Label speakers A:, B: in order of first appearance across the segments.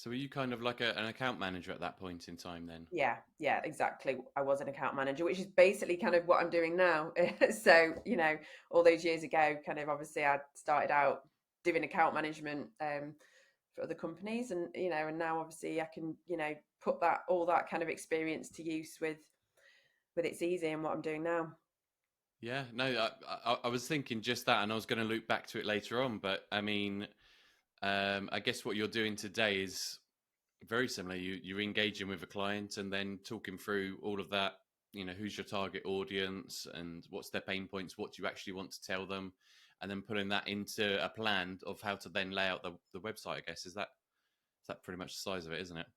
A: So were you kind of like an account manager at that point in time then?
B: Yeah, exactly. I was an account manager, which is basically kind of what I'm doing now. So, all those years ago, kind of obviously I started out doing account management for other companies, and now obviously I can, put that all that kind of experience to use with It's Easy and what I'm doing now.
A: Yeah, no, I was thinking just that, and I was going to loop back to it later on. But I mean, I guess what you're doing today is very similar. You're engaging with a client and then talking through all of that. You know, who's your target audience and what's their pain points, what do you actually want to tell them, and then putting that into a plan of how to then lay out the website. I guess is that pretty much the size of it, isn't it?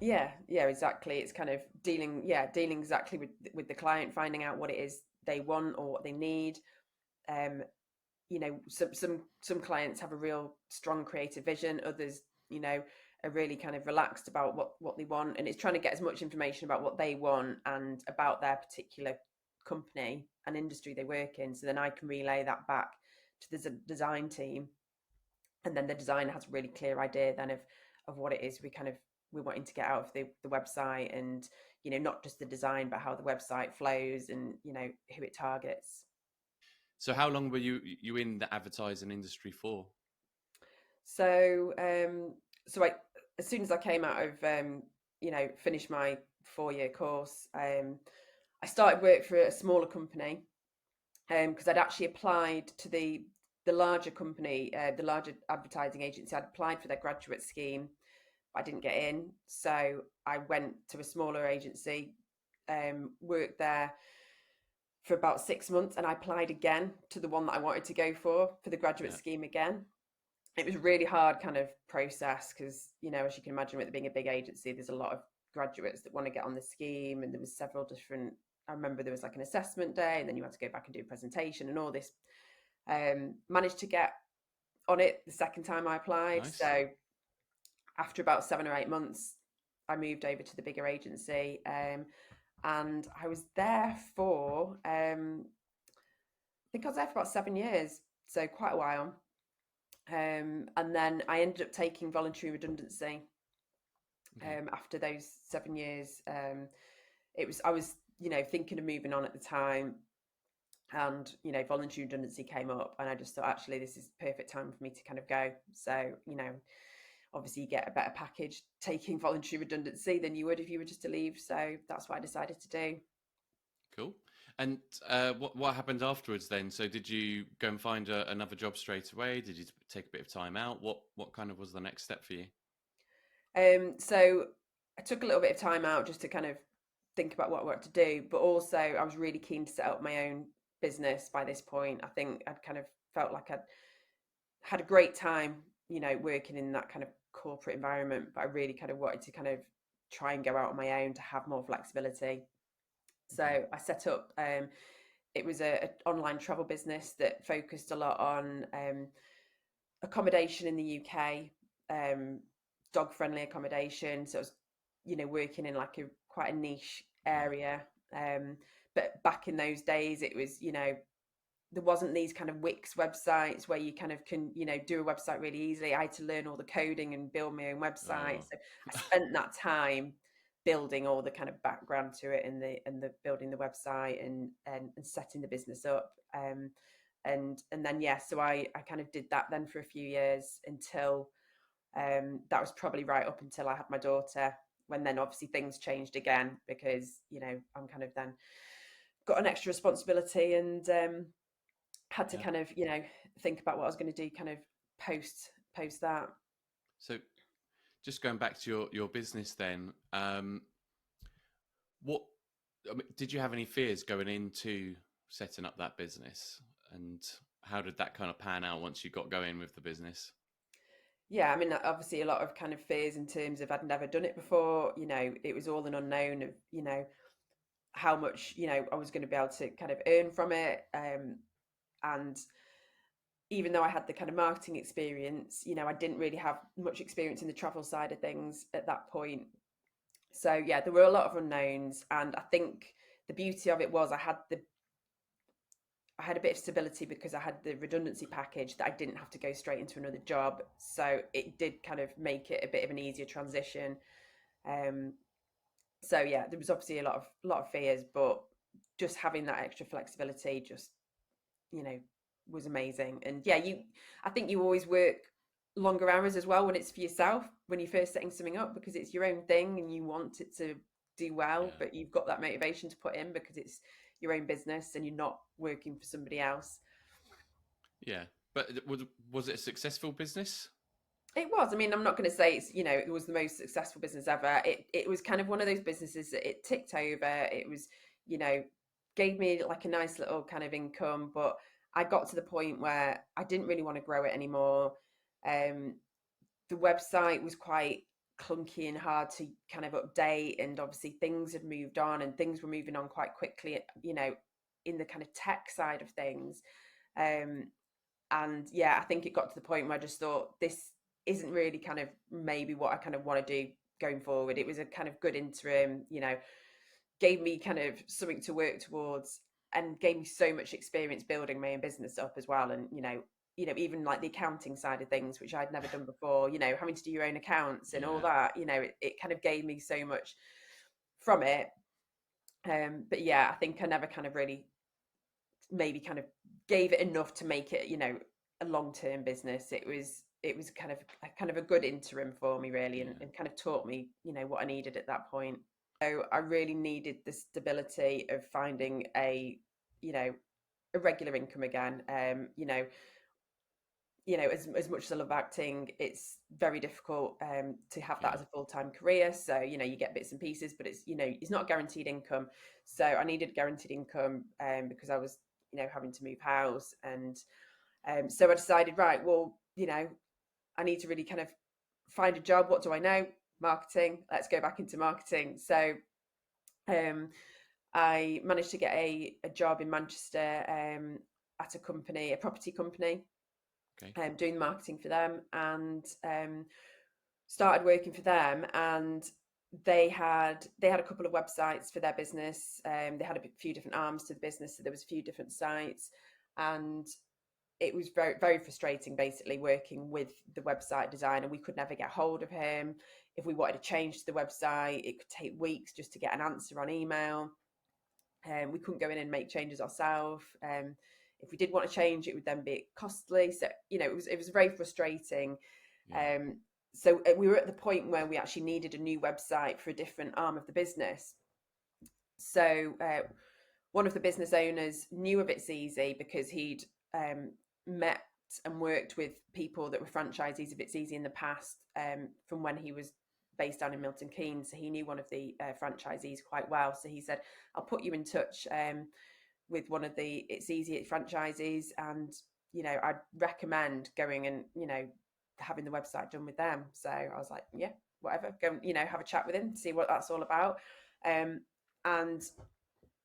B: Yeah, exactly. It's kind of dealing exactly with the client, finding out what it is they want or what they need. Um, some clients have a real strong creative vision. Others, are really kind of relaxed about what they want, and it's trying to get as much information about what they want and about their particular company and industry they work in. So then I can relay that back to the design team, and then the designer has a really clear idea then of what it is we're wanting to get out of the website, and not just the design but how the website flows, and who it targets.
A: So how long were you in the advertising industry for?
B: So, so as soon as I came out of, finished my 4-year course, I started work for a smaller company because I'd actually applied to the larger company, the larger advertising agency. I'd applied for their graduate scheme, but I didn't get in. So I went to a smaller agency, worked there for about 6 months, and I applied again to the one that I wanted to go for the graduate
A: Yeah,
B: scheme again. It was a really hard kind of process because, as you can imagine, with it being a big agency, there's a lot of graduates that want to get on the scheme, and there was several different. I remember there was like an assessment day, and then you had to go back and do a presentation and all this. Managed to get on it the second time I applied.
A: nice.
B: So after about 7 or 8 months, I moved over to the bigger agency, and I was there for. I think I was there for about 7 years, so quite a while. And then I ended up taking voluntary redundancy
A: Okay.
B: after those 7 years. I was, thinking of moving on at the time, and voluntary redundancy came up, and I just thought actually this is perfect time for me to kind of go. So obviously you get a better package taking voluntary redundancy than you would if you were just to leave. So that's what I decided to do.
A: Cool. And what happened afterwards then? So did you go and find another job straight away? Did you take a bit of time out? What kind of was the next step for you?
B: So I took a little bit of time out just to kind of think about what I wanted to do, but also I was really keen to set up my own business by this point. I think I'd kind of felt like I'd had a great time, working in that kind of corporate environment, but I really kind of wanted to kind of try and go out on my own to have more flexibility.
A: Okay.
B: So I set up, it was a online travel business that focused a lot on accommodation in the UK, um, dog friendly accommodation. So I was, working in like a quite a niche area. But back in those days, it was, there wasn't these kind of Wix websites where you kind of can, do a website really easily. I had to learn all the coding and build my own website.
A: Oh,
B: So I spent that time building all the kind of background to it, and the building the website, and setting the business up. And then so I kind of did that then for a few years until that was probably right up until I had my daughter, when then obviously things changed again because I'm kind of then got an extra responsibility, and had to
A: yeah.
B: kind of think about what I was going to do kind of post that.
A: So just going back to your business then, what I mean, did you have any fears going into setting up that business, and how did that kind of pan out once you got going with the business?
B: Yeah, I mean, obviously a lot of kind of fears in terms of I'd never done it before. It was all an unknown of how much I was going to be able to kind of earn from it. And even though I had the kind of marketing experience, I didn't really have much experience in the travel side of things at that point. So yeah, there were a lot of unknowns, and I think the beauty of it was I had a bit of stability because I had the redundancy package that I didn't have to go straight into another job. So it did kind of make it a bit of an easier transition. Um, so yeah, there was obviously a lot of fears, but just having that extra flexibility just, you know, was amazing. And yeah, I think you always work longer hours as well when it's for yourself, when you're first setting something up, because it's your own thing and you want it to do well,
A: Yeah.
B: but you've got that motivation to put in because it's your own business and you're not working for somebody else.
A: Yeah. But was it a successful business?
B: It was. I mean, I'm not going to say it's, it was the most successful business ever. It was kind of one of those businesses that it ticked over. It was, you know, gave me like a nice little kind of income, but I got to the point where I didn't really want to grow it anymore. Um, the website was quite clunky and hard to kind of update, and obviously things had moved on and things were moving on quite quickly, in the kind of tech side of things. Um, and yeah, I think it got to the point where I just thought this isn't really kind of maybe what I kind of want to do going forward. It was a kind of good interim, gave me kind of something to work towards and gave me so much experience building my own business up as well. And even like the accounting side of things, which I'd never done before, having to do your own accounts and all
A: Yeah.
B: that, it kind of gave me so much from it. But yeah, I think I never kind of really maybe kind of gave it enough to make it, a long-term business. It was kind of a good interim for me really, and,
A: Yeah.
B: and kind of taught me, what I needed at that point. So I really needed the stability of finding you know, a regular income again. As much as I love acting, it's very difficult to have that
A: Yeah.
B: as a full-time career. So, you get bits and pieces, but it's not guaranteed income. So I needed guaranteed income because I was, having to move house. And so I decided, right, well, I need to really kind of find a job. What do I know? Marketing. Let's go back into marketing. So um, I managed to get a job in Manchester at a property company,
A: Okay.
B: doing marketing for them, and started working for them. And they had a couple of websites for their business. They had a few different arms to the business, so there was a few different sites, and it was very very frustrating basically working with the website designer. We could never get hold of him. If we wanted to change the website, it could take weeks just to get an answer on email. We couldn't go in and make changes ourselves. If we did want to change, it would then be costly. So it was very frustrating.
A: Yeah.
B: Um, so we were at the point where we actually needed a new website for a different arm of the business. So one of the business owners knew of It's Easy because he'd met and worked with people that were franchisees of It's Easy in the past, from when he was based down in Milton Keynes. So he knew one of the franchisees quite well. So he said, I'll put you in touch with one of the It's Easy franchisees, and I'd recommend going and having the website done with them. So I was like, yeah, whatever, go have a chat with him, see what that's all about. And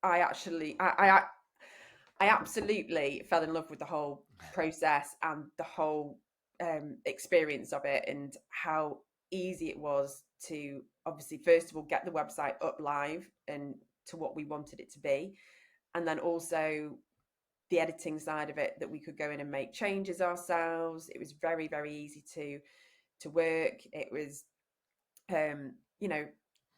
B: I actually, I absolutely fell in love with the whole process and the whole experience of it, and how easy it was to obviously first of all get the website up live and to what we wanted it to be, and then also the editing side of it, that we could go in and make changes ourselves. It was very very easy to work. It was um, you know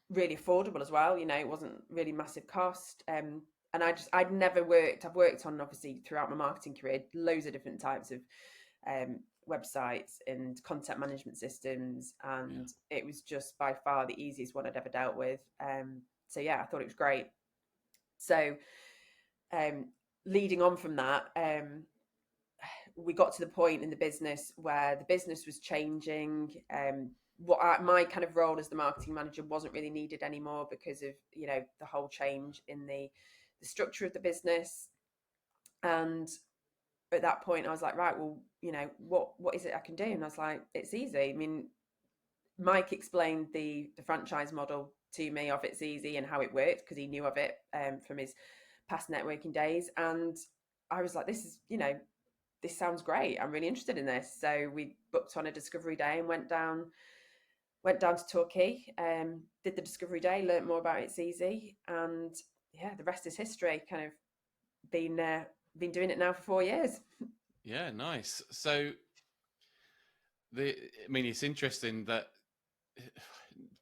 B: really affordable as well. It wasn't really massive cost. And I've worked on, obviously throughout my marketing career, loads of different types of websites and content management systems,
A: Yeah.
B: and it was just by far the easiest one I'd ever dealt with. So yeah, I thought it was great. So um, leading on from that, we got to the point in the business where the business was changing. My kind of role as the marketing manager wasn't really needed anymore because of the whole change in the structure of the business. And at that point I was like, right, well, what is it I can do? And I was like, it's easy. I mean, Mike explained the franchise model to me of It's Easy and how it worked, because he knew of it from his past networking days. And I was like, this sounds great. I'm really interested in this. So we booked on a discovery day and went down to Torquay, did the discovery day, learnt more about It's Easy, and yeah, the rest is history. Kind of been been doing it now for 4 years.
A: Yeah, nice. So I mean, it's interesting that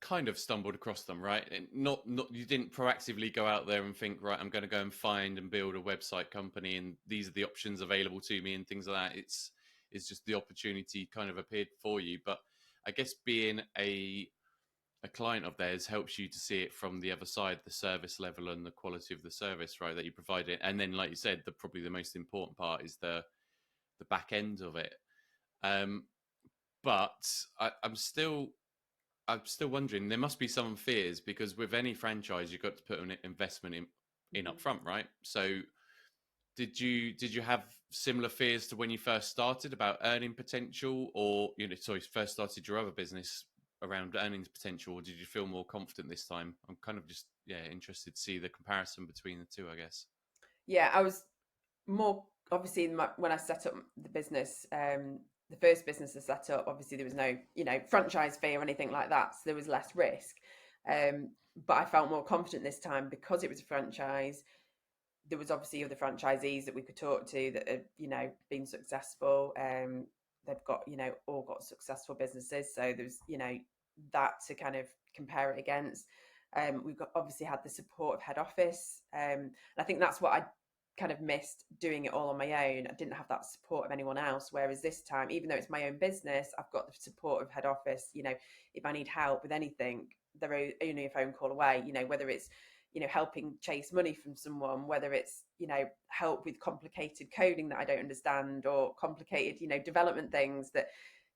A: kind of stumbled across them, right? And not you didn't proactively go out there and think, right, I'm going to go and find and build a website company, and these are the options available to me, and things like that. It's just the opportunity kind of appeared for you. But I guess being a client of theirs helps you to see it from the other side, the service level and the quality of the service, right, that you provide it. And then, like you said, probably the most important part is the back end of it. Um, but I'm still wondering. There must be some fears because with any franchise, you've got to put an investment in
B: Mhm.
A: up front, right? So did you have similar fears to when you first started about earning potential, or sorry, first started your other business around earnings potential, or did you feel more confident this time? I'm kind of just interested to see the comparison between the two, I guess.
B: Yeah, I was more obviously when I set up the business, the first business I set up, obviously there was no, franchise fee or anything like that, so there was less risk. Um, but I felt more confident this time because it was a franchise. There was obviously other franchisees that we could talk to that have, been successful. They've got, all got successful businesses. So there's, that to kind of compare it against. We've got obviously had the support of head office. And I think that's what I kind of missed doing it all on my own. I didn't have that support of anyone else. Whereas this time, even though it's my own business, I've got the support of head office. If I need help with anything, they're only a phone call away, whether it's helping chase money from someone, whether it's help with complicated coding that I don't understand, or complicated development things that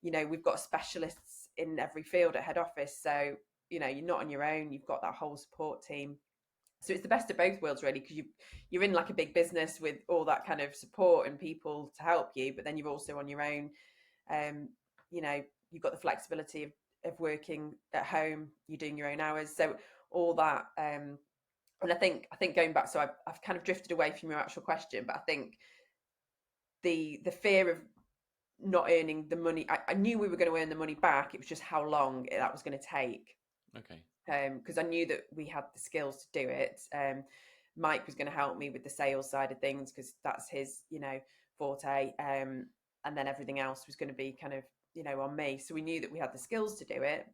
B: we've got specialists in every field at head office. So you're not on your own, you've got that whole support team. So it's the best of both worlds really, because you're in like a big business with all that kind of support and people to help you, but then you're also on your own. um you've got the flexibility of working at home, you're doing your own hours, so all that. And I think going back, so I've kind of drifted away from your actual question, but I think the fear of not earning the money, I knew we were going to earn the money back. It was just how long that was going to take.
A: Okay.
B: Because I knew that we had the skills to do it. Mike was going to help me with the sales side of things because that's his, forte. And then everything else was going to be kind of, on me. So we knew that we had the skills to do it.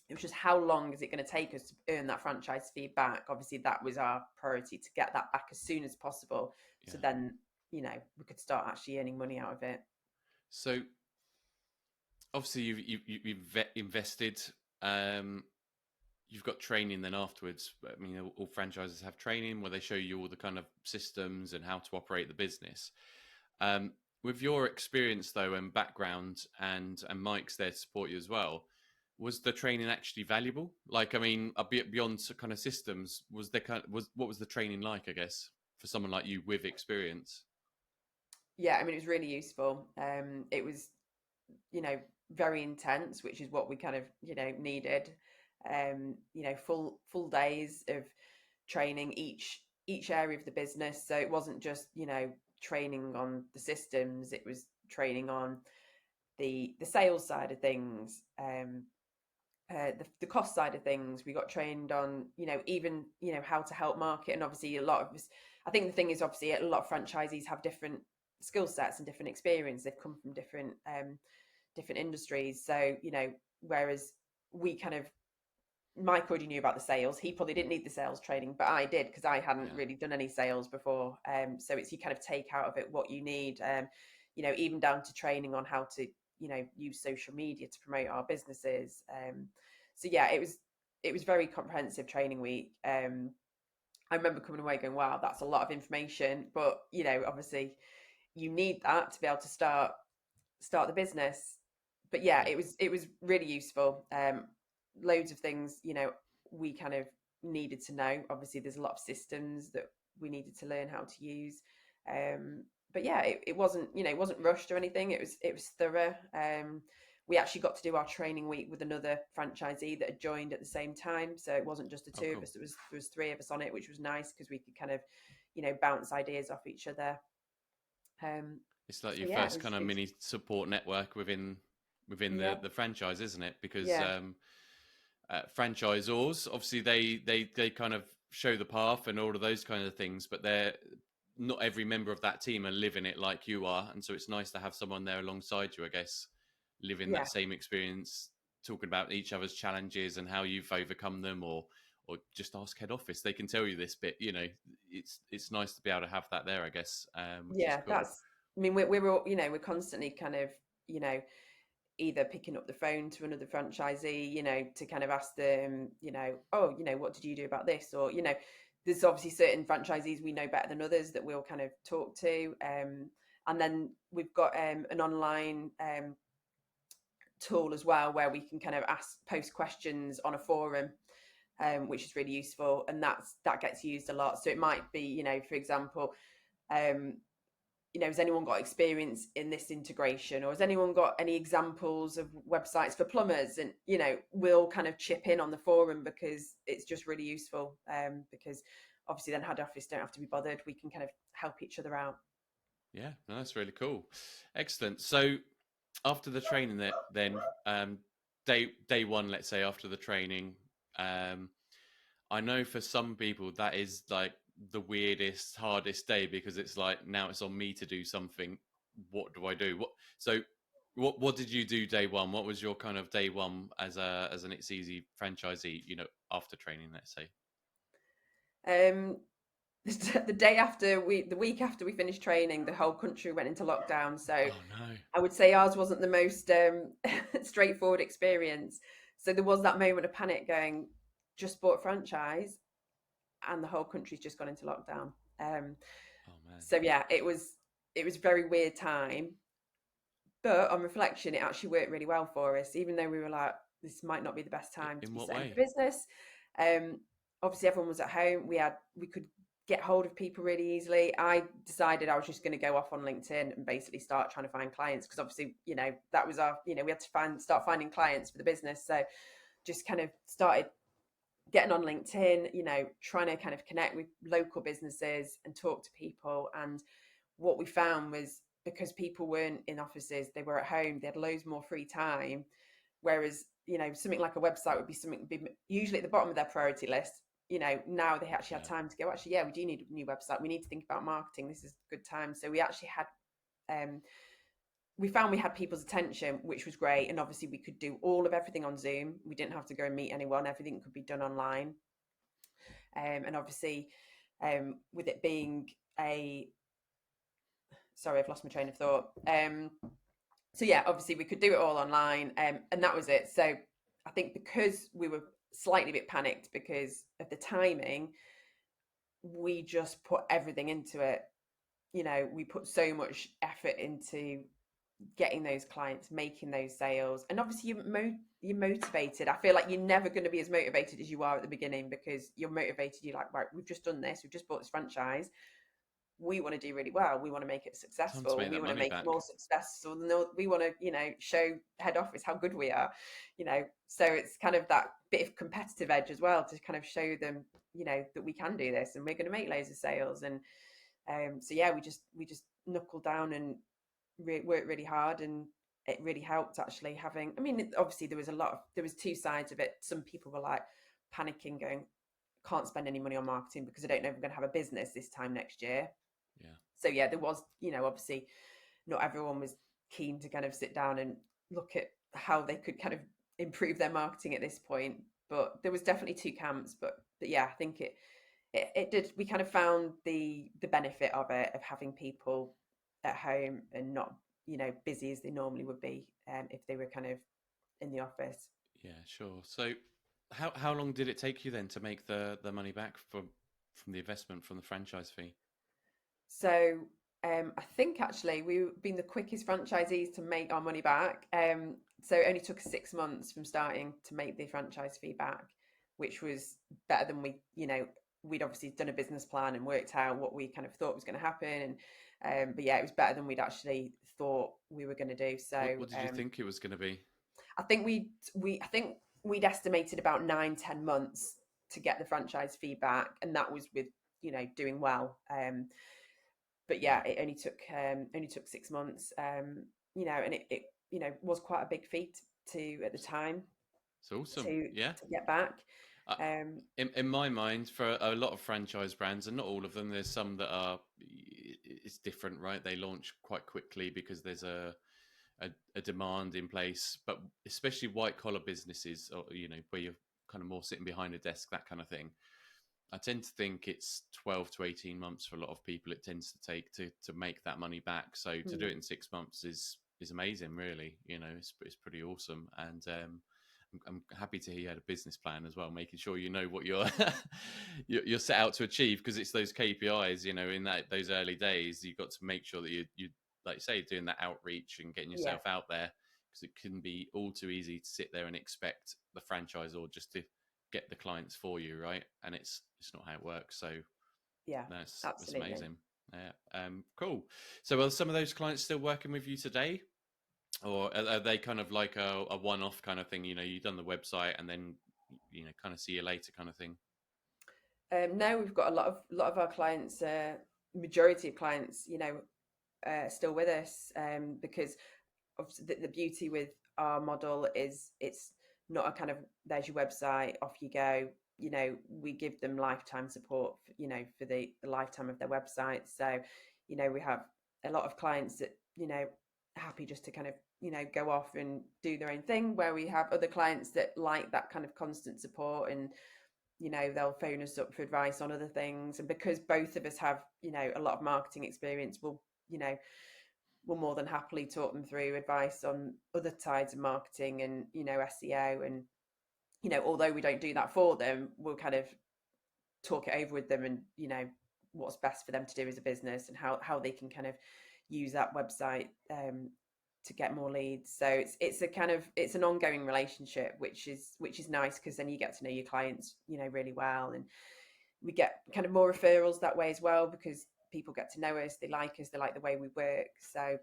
B: It was just how long is it going to take us to earn that franchise fee back? Obviously, that was our priority, to get that back as soon as possible. So
A: Yeah.
B: then, we could start actually earning money out of it.
A: So obviously you've invested. Um, you've got training then afterwards. I mean, all franchises have training where they show you all the kind of systems and how to operate the business. Um, with your experience though and background, and Mike's there to support you as well, was the training actually valuable? Like, I mean, a bit beyond kind of systems, was there what was the training like? I guess for someone like you with experience.
B: Yeah, I mean, it was really useful. It was, very intense, which is what we kind of, needed. Full days of training each area of the business. So it wasn't just, training on the systems. It was training on the sales side of things, the cost side of things. We got trained on, even, how to help market. And obviously a lot of us, I think the thing is, obviously a lot of franchisees have different skill sets and different experience. They've come from different industries. So, whereas we kind of, Mike already knew about the sales. He probably didn't need the sales training, but I did, because I hadn't
A: Yeah.
B: really done any sales before. So it's, you kind of take out of it what you need, even down to training on how to, use social media to promote our businesses. So yeah, it was very comprehensive training week. I remember coming away going, wow, that's a lot of information, but obviously you need that to be able to start the business. But yeah,
A: Yeah.
B: it was really useful. Loads of things, we kind of needed to know. Obviously, there's a lot of systems that we needed to learn how to use. But yeah, it wasn't, it wasn't rushed or anything. It was thorough. We actually got to do our training week with another franchisee that had joined at the same time, so it wasn't just the
A: Oh,
B: two of
A: cool.
B: us. There was three of us on it, which was nice because we could kind of, bounce ideas off each other.
A: It's like
B: So
A: your
B: yeah, it
A: first
B: was
A: kind of
B: it was
A: mini support network within
B: yeah,
A: the franchise, isn't it? Because
B: yeah.
A: franchisors obviously they kind of show the path and all of those kind of things, but not every member of that team are living it like you are, and so it's nice to have someone there alongside you, I guess, living
B: Yeah,
A: that same experience, talking about each other's challenges and how you've overcome them, or just ask head office. They can tell you this bit. It's nice to be able to have that there, I guess, which is
B: yeah,
A: cool.
B: I mean, we're all, we're constantly kind of, you know, either picking up the phone to another franchisee, to kind of ask them, oh, what did you do about this? Or, there's obviously certain franchisees we know better than others that we'll kind of talk to. And then we've got an online tool as well where we can kind of post questions on a forum, which is really useful. And that gets used a lot. So it might be, for example, um, has anyone got experience in this integration, or has anyone got any examples of websites for plumbers? And we'll kind of chip in on the forum because it's just really useful, because obviously then head office don't have to be bothered, we can kind of help each other out.
A: Yeah, no, that's really cool. Excellent. So after the training, then day one, let's say after the training, um, I know for some people that is like the weirdest, hardest day because it's like now it's on me to do something. What do I do? What did you do day one? What was your kind of day one as an It's Easy franchisee? After training, let's say.
B: um the week after we finished training, the whole country went into lockdown. So
A: Oh no.
B: I would say ours wasn't the most straightforward experience. So there was that moment of panic going, just bought a franchise and the whole country's just gone into lockdown. Um,
A: Oh man.
B: so yeah, it was a very weird time. But on reflection, it actually worked really well for us, even though we were like, this might not be the best time to
A: In
B: be
A: what
B: setting up a
A: way?
B: business. Um, Obviously everyone was at home. We could get hold of people really easily. I decided I was just going to go off on LinkedIn and basically start trying to find clients, because obviously, that was our, we had to start finding clients for the business. So just kind of started getting on LinkedIn, trying to kind of connect with local businesses and talk to people. And what we found was, because people weren't in offices, they were at home, they had loads more free time. Whereas, something like a website would be something be usually at the bottom of their priority list. Now they actually had
A: Yeah.
B: time to go, actually, yeah, we do need a new website. We need to think about marketing. This is a good time. So we actually had, we found we had people's attention, which was great. And obviously we could do all of everything on Zoom. We didn't have to go and meet anyone. Everything could be done online. And obviously, with it being sorry, I've lost my train of thought. So yeah, obviously we could do it all online, and that was it. So I think because we were slightly a bit panicked because of the timing, we just put everything into it. We put so much effort into getting those clients, making those sales, and obviously you're motivated. I feel like you're never going to be as motivated as you are at the beginning, because you're motivated. You're like, right, we've just done this, we've just bought this franchise. We want to do really well. We want to make it
A: Time to
B: successful.
A: make
B: We
A: that
B: want to
A: money
B: make it
A: back.
B: more successful. We want to, show head office how good we are. So it's kind of that bit of competitive edge as well, to kind of show them, that we can do this and we're going to make loads of sales. And so yeah, we just knuckled down and worked really hard, and it really helped actually having. I mean, obviously there was two sides of it. Some people were like panicking, going, can't spend any money on marketing because I don't know if we're going to have a business this time next year.
A: Yeah.
B: So yeah, there was, obviously not everyone was keen to kind of sit down and look at how they could kind of improve their marketing at this point. But there was definitely two camps. But yeah, I think it did. We kind of found the benefit of it, of having people at home and not, busy as they normally would be, if they were kind of in the office.
A: Yeah, sure. So, how long did it take you then to make the money back from the investment from the franchise fee?
B: So I think actually we've been the quickest franchisees to make our money back. So it only took us 6 months from starting to make the franchise fee back, which was better than we'd obviously done a business plan and worked out what we kind of thought was going to happen. And but yeah, it was better than we'd actually thought we were going to do. So
A: What did you think it was going to be?
B: I think I think we'd estimated about 9-10 months to get the franchise fee back, and that was with doing well. But
A: Yeah,
B: yeah, it only took 6 months. And it was quite a big feat to at the time
A: it's awesome.
B: to
A: Yeah,
B: to get back.
A: Uh,
B: Um,
A: in my mind, for a lot of franchise brands, and not all of them, there's some that are it's different, right? They launch quite quickly because there's a demand in place, but especially white collar businesses, or where you're kind of more sitting behind a desk, that kind of thing. I tend to think it's 12 to 18 months for a lot of people. It tends to take to make that money back. So to do
B: mm,
A: it in 6 months is amazing, really. It's pretty awesome, and I'm happy to hear you had a business plan as well, making sure you know what you're you're set out to achieve, because it's those KPIs. In those early days, you've got to make sure that you like you say, doing that outreach and getting
B: yeah,
A: yourself out there, because it can be all too easy to sit there and expect the franchisor just to get the clients for you, right? And it's not how it works. So
B: yeah,
A: that's
B: absolutely.
A: amazing. Yeah. Cool. So are some of those clients still working with you today, or are they kind of like a one-off kind of thing? You've done the website and then kind of see you later kind of thing.
B: No, we've got a lot of our clients, majority of clients, still with us, because obviously the beauty with our model is it's not a kind of there's your website, off you go. We give them lifetime support, for the lifetime of their website. So, we have a lot of clients that, happy just to kind of, go off and do their own thing, where we have other clients that like that kind of constant support, and they'll phone us up for advice on other things. And because both of us have, a lot of marketing experience, you know we'll more than happily talk them through advice on other sides of marketing and, SEO. And, although we don't do that for them, we'll kind of talk it over with them, and, what's best for them to do as a business, and how they can kind of use that website, to get more leads. So it's a kind of it's an ongoing relationship, which is nice, because then you get to know your clients, really well. And we get kind of more referrals that way as well, because people get to know us, they like us, they like the way we work. So,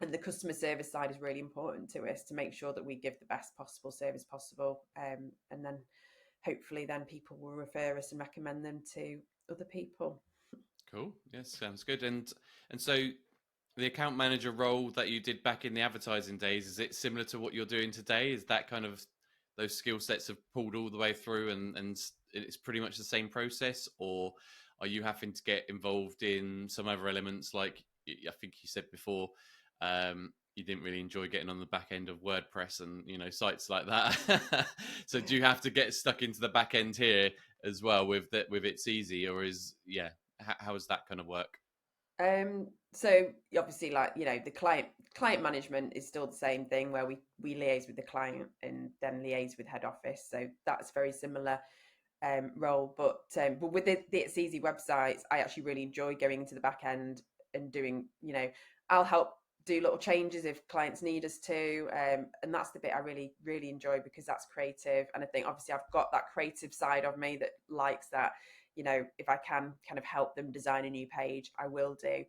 B: and the customer service side is really important to us, to make sure that we give the best possible service possible, and then hopefully then people will refer us and recommend them to other people.
A: Cool. Yes, sounds good. And so the account manager role that you did back in the advertising days, is it similar to what you're doing today? Is that kind of those skill sets have pulled all the way through, and it's pretty much the same process, or are you having to get involved in some other elements, like I think you said before, you didn't really enjoy getting on the back end of WordPress and sites like that. So do you have to get stuck into the back end here as well with that, with It's Easy, or is how does that kind of work?
B: So obviously, like, the client management is still the same thing, where we liaise with the client and then liaise with head office. So that's very similar, role. But with the It's Easy websites, I actually really enjoy going into the back end and doing, I'll help do little changes if clients need us to. And that's the bit I really, really enjoy, because that's creative. And I think obviously I've got that creative side of me that likes that. If I can kind of help them design a new page, I will do.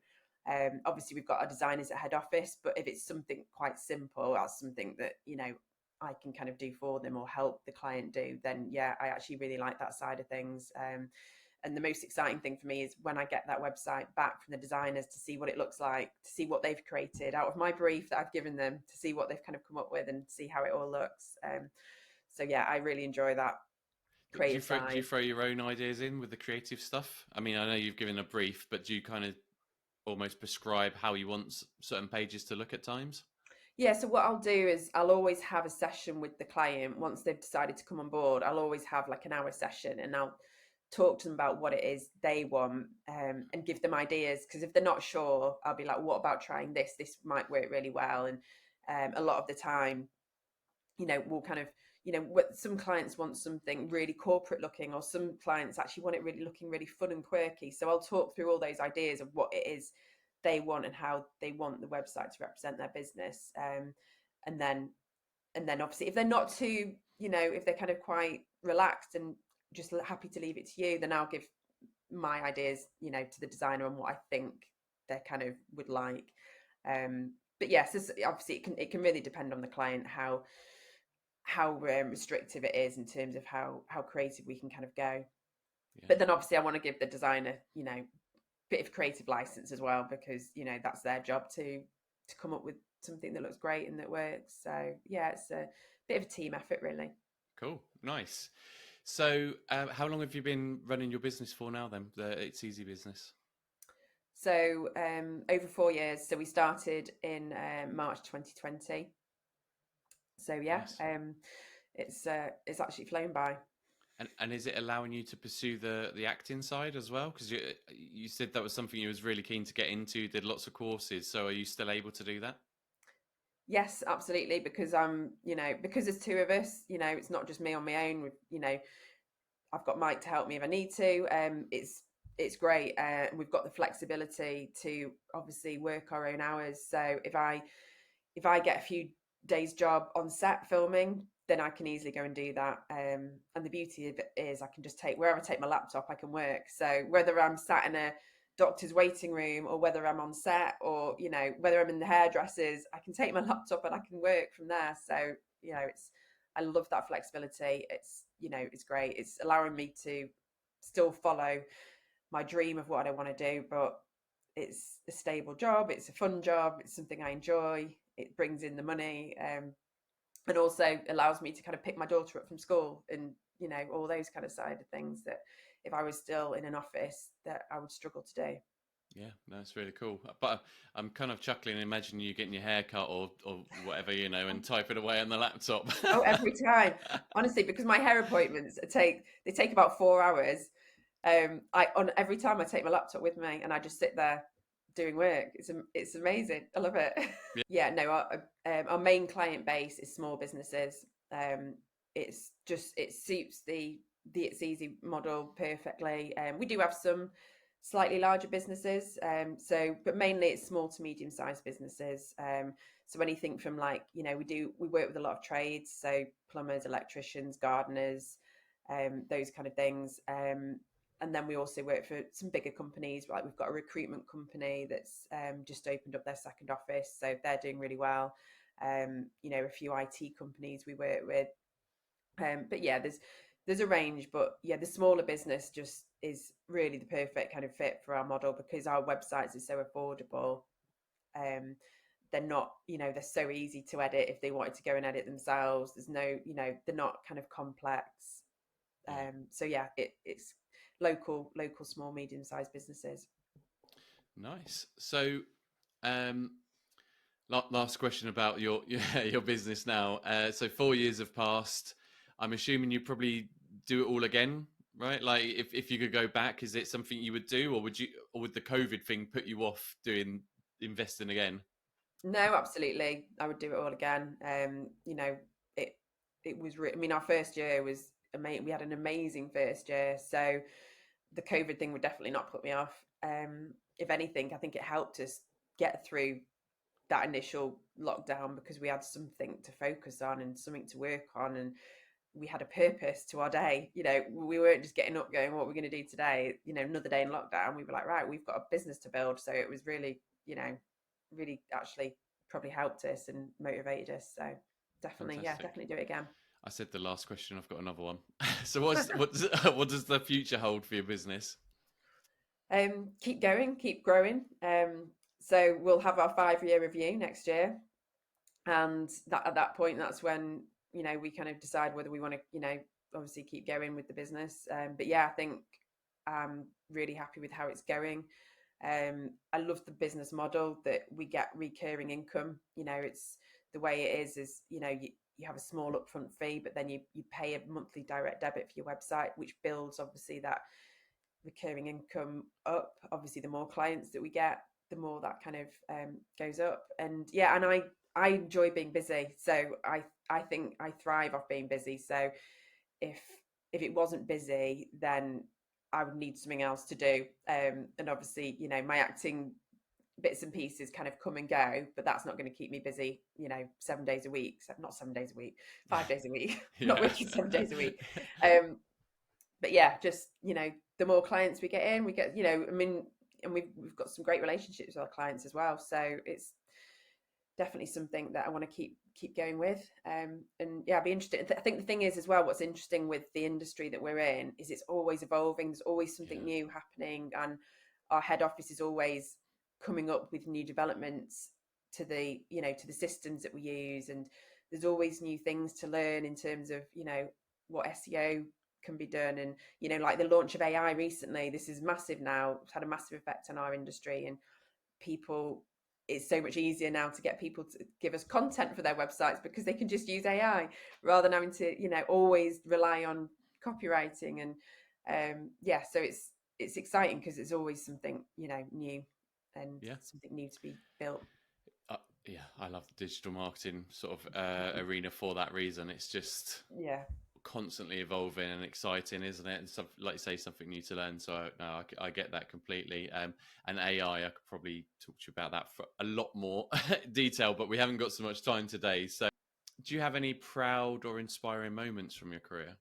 B: Obviously, we've got our designers at head office, but if it's something quite simple, that's something that, I can kind of do for them or help the client do, then yeah, I actually really like that side of things. And the most exciting thing for me is when I get that website back from the designers, to see what it looks like, to see what they've created out of my brief that I've given them, to see what they've kind of come up with and see how it all looks. So yeah, I really enjoy that
A: Do you
B: creative
A: throw
B: side.
A: your own ideas in with the creative stuff? I mean, I know you've given a brief, but do you kind of almost prescribe how you want certain pages to look at times?
B: Yeah, so what I'll do is I'll always have a session with the client once they've decided to come on board. I'll always have like an hour session, and I'll talk to them about what it is they want, and give them ideas. Because if they're not sure, I'll be like, what about trying this? This might work really well. And a lot of the time, we'll kind of, some clients want something really corporate looking, or some clients actually want it really looking really fun and quirky. So I'll talk through all those ideas of what it is they want and how they want the website to represent their business. And then obviously, if they're not too, if they're kind of quite relaxed and just happy to leave it to you, then I'll give my ideas, to the designer on what I think they kind of would like. But yes, obviously it can really depend on the client, how restrictive it is in terms of how creative we can kind of go.
A: Yeah.
B: But then obviously I want to give the designer, bit of creative license as well, because that's their job to come up with something that looks great and that works. So yeah, it's a bit of a team effort, really.
A: Cool. Nice. So, how long have you been running your business for now? Then the It's Easy business.
B: So over 4 years. So we started in March 2020. So yeah,
A: Nice.
B: it's actually flown by.
A: And is it allowing you to pursue the acting side as well? Because you said that was something you was really keen to get into. Did lots of courses. So are you still able to do that?
B: Yes, absolutely. Because because there's two of us. It's not just me on my own. I've got Mike to help me if I need to. It's great. We've got the flexibility to obviously work our own hours. So if I get a few days job on set filming, then I can easily go and do that. And the beauty of it is I can just take wherever I take my laptop, I can work. So whether I'm sat in a doctor's waiting room or whether I'm on set or whether I'm in the hairdressers, I can take my laptop and I can work from there. So it's I love that flexibility. It's great. It's allowing me to still follow my dream of what I want to do, but it's a stable job. It's a fun job. It's something I enjoy. It brings in the money, and also allows me to kind of pick my daughter up from school and all those kind of side of things that if I was still in an office that I would struggle to do.
A: Yeah, no, it's really cool. But I'm kind of chuckling, imagining you getting your hair cut or whatever, and typing away on the laptop.
B: Oh, every time, honestly, because my hair appointments take about 4 hours. I on every time I take my laptop with me and I just sit there doing work. It's amazing. I love it.
A: Yeah.
B: Yeah, no, our main client base is small businesses. It suits the It's Easy model perfectly. We do have some slightly larger businesses, but mainly it's small to medium sized businesses. So anything from like we work with a lot of trades, so plumbers, electricians, gardeners, those kind of things. And then we also work for some bigger companies. Like we've got a recruitment company that's just opened up their second office, so they're doing really well. A few IT companies we work with. But yeah, there's a range, but yeah, the smaller business just is really the perfect kind of fit for our model because our websites are so affordable. Um, they're not, they're so easy to edit if they wanted to go and edit themselves. There's no, they're not kind of complex.
A: Yeah.
B: So yeah, it's local, small, medium-sized businesses.
A: Nice. So, um, last question about your your business now. So 4 years have passed. I'm assuming you probably do it all again, right? Like if you could go back, is it something you would do, or would the COVID thing put you off doing investing again?
B: No, absolutely, I would do it all again. It it was. I mean, our first year was amazing. We had an amazing first year, so the COVID thing would definitely not put me off. If anything, I think it helped us get through that initial lockdown because we had something to focus on and something to work on, and we had a purpose to our day. We weren't just getting up going, what we're going to do today. Another day in lockdown, we were like, right, we've got a business to build. So it was really actually probably helped us and motivated us. So definitely, yeah,
A: Fantastic.
B: definitely do it again.
A: I said the last question. I've got another one. So what does the future hold for your business?
B: Keep going, keep growing. So we'll have our 5-year review next year, and that at that point, that's when we kind of decide whether we want to obviously keep going with the business. But yeah, I think I'm really happy with how it's going. I love the business model that we get recurring income. It's the way it is you have a small upfront fee, but then you pay a monthly direct debit for your website, which builds obviously that recurring income up. Obviously, the more clients that we get, the more that kind of goes up. And yeah, and I enjoy being busy, so I think I thrive off being busy. So if it wasn't busy, then I would need something else to do. And obviously, my acting bits and pieces kind of come and go, but that's not going to keep me busy, 7 days a week. So not 7 days a week, 5 days a week. I'm not
A: Yeah.
B: working 7 days a week. But yeah, just the more clients we get in, we get I mean, and we've got some great relationships with our clients as well. So it's definitely something that I want to keep going with. And yeah, I'd be interested. I think the thing is as well, what's interesting with the industry that we're in is it's always evolving. There's always something
A: Yeah.
B: new happening, and our head office is always coming up with new developments to the systems that we use, and there's always new things to learn in terms of what SEO can be done. And like the launch of AI recently, this is massive now. It's had a massive effect on our industry, and people, it's so much easier now to get people to give us content for their websites because they can just use AI rather than having to always rely on copywriting. And so it's exciting because it's always something new and
A: Yeah.
B: something new to be built.
A: Yeah, I love the digital marketing sort of arena for that reason. It's just constantly evolving and exciting, isn't it? And stuff, like you say, something new to learn. So no, I get that completely. And AI, I could probably talk to you about that for a lot more detail, but we haven't got so much time today. So do you have any proud or inspiring moments from your career?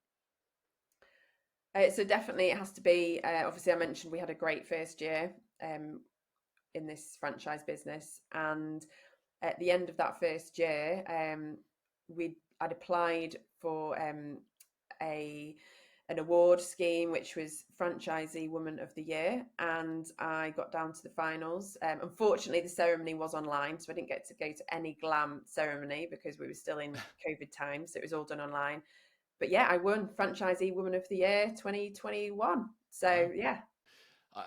B: So definitely it has to be, obviously I mentioned we had a great first year in this franchise business, and at the end of that first year, I'd applied for an award scheme, which was Franchisee Woman of the Year, and I got down to the finals. Unfortunately, the ceremony was online, so I didn't get to go to any glam ceremony because we were still in COVID times, so it was all done online. But yeah, I won Franchisee Woman of the Year 2021. So
A: Wow.
B: yeah.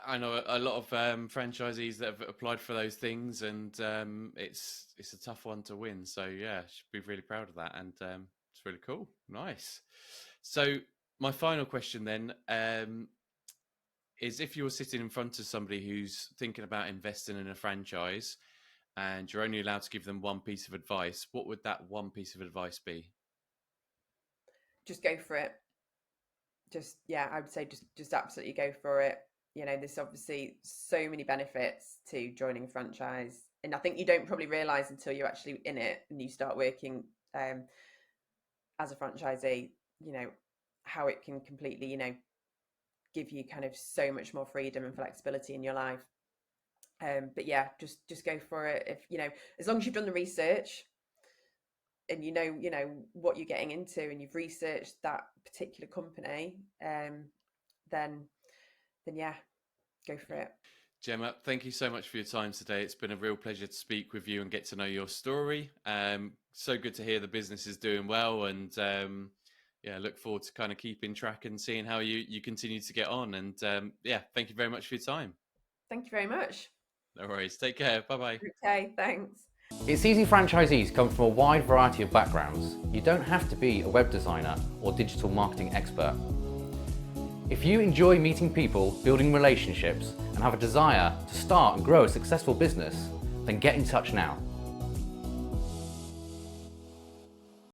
A: I know a lot of franchisees that have applied for those things, and it's a tough one to win. So yeah, should be really proud of that, and it's really cool. Nice. So my final question then is: if you're sitting in front of somebody who's thinking about investing in a franchise, and you're only allowed to give them one piece of advice, what would that one piece of advice be?
B: Just go for it. I would say just absolutely go for it. There's obviously so many benefits to joining a franchise, and I think you don't probably realize until you're actually in it and you start working as a franchisee, how it can completely, give you kind of so much more freedom and flexibility in your life. But yeah, just go for it. If as long as you've done the research and you know what you're getting into, and you've researched that particular company, then yeah, go for it.
A: Gemma, thank you so much for your time today. It's been a real pleasure to speak with you and get to know your story. So good to hear the business is doing well, and look forward to kind of keeping track and seeing how you continue to get on. And thank you very much for your time.
B: Thank you very much.
A: No worries. Take care. Bye-bye.
B: Okay, thanks.
C: It's Easy franchisees come from a wide variety of backgrounds. You don't have to be a web designer or digital marketing expert. If you enjoy meeting people, building relationships, and have a desire to start and grow a successful business, then get in touch now.